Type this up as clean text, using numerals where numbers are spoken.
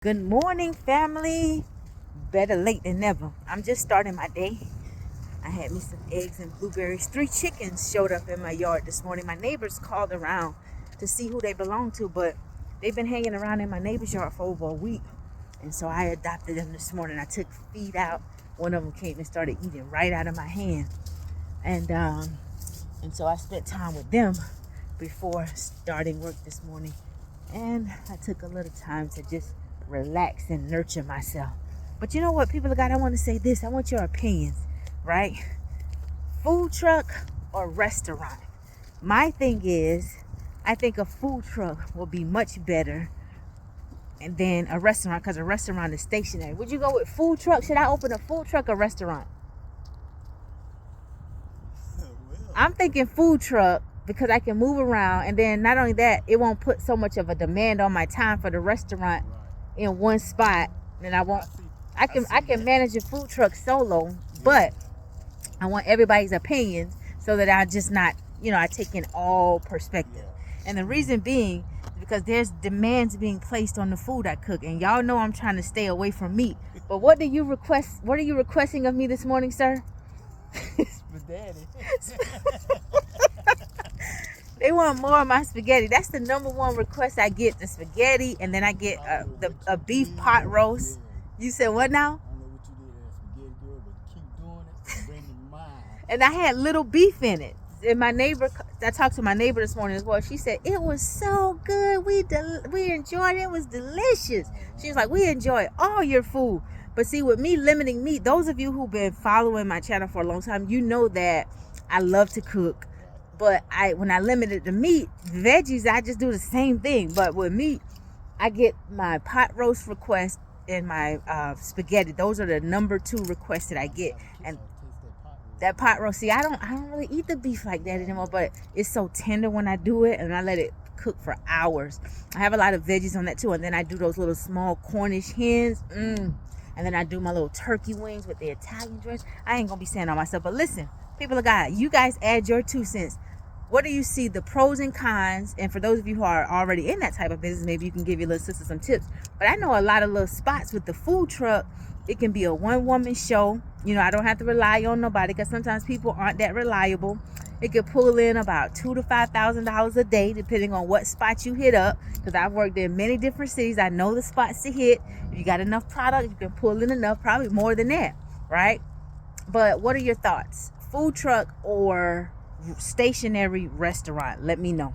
Good morning, family. Better late than never. I'm just starting my day. I had me some eggs and blueberries. 3 chickens showed up in my yard this morning. My neighbors called around to see who they belong to, but they've been hanging around in my neighbor's yard for over a week. And so I adopted them this morning. I took feed out. One of them came and started eating right out of my hand. And so I spent time with them before starting work this morning. And I took a little time to just relax and nurture myself. But you know what, people of God, I want to say this. I want your opinions, right? Food truck or restaurant? My thing is, I think a food truck will be much better and then a restaurant, because a restaurant is stationary. Would you go with food truck? Should I open a food truck or restaurant? I'm thinking food truck because I can move around, and then not only that, it won't put so much of a demand on my time for the restaurant in one spot. And I can manage a food truck solo, but I want everybody's opinions so that I just not, I take in all perspective. And the reason being is because there's demands being placed on the food I cook, and y'all know I'm trying to stay away from meat. But what are you requesting of me this morning, sir? Spaghetti. They want more of my spaghetti. That's the number one request I get, the spaghetti, and then I get a beef pot roast. You said what now? I don't know what you did at spaghetti, girl, but keep doing it and bring it mine. And I had little beef in it. And I talked to my neighbor this morning as well. She said it was so good. We enjoyed it. It was delicious. She was like, we enjoy all your food. But see, with me limiting meat, those of you who've been following my channel for a long time, you know that I love to cook. But when I limited the meat, veggies, I just do the same thing. But with meat, I get my pot roast request and my spaghetti. Those are the number 2 requests that I get. And that pot roast, see, I don't really eat the beef like that anymore, but it's so tender when I do it, and I let it cook for hours. I have a lot of veggies on that too, and then I do those little small Cornish hens, and then I do my little turkey wings with the Italian dress. I ain't gonna be saying all myself, but listen, people of God, you guys add your 2 cents. What do you see the pros and cons? And for those of you who are already in that type of business, maybe you can give your little sister some tips. But I know a lot of little spots with the food truck. It can be a one-woman show. I don't have to rely on nobody, because sometimes people aren't that reliable. It could pull in about $2,000 to $5,000 a day, depending on what spot you hit up. Because I've worked in many different cities. I know the spots to hit. If you got enough product, you can pull in enough, probably more than that, right? But what are your thoughts? Food truck or stationary restaurant? Let me know.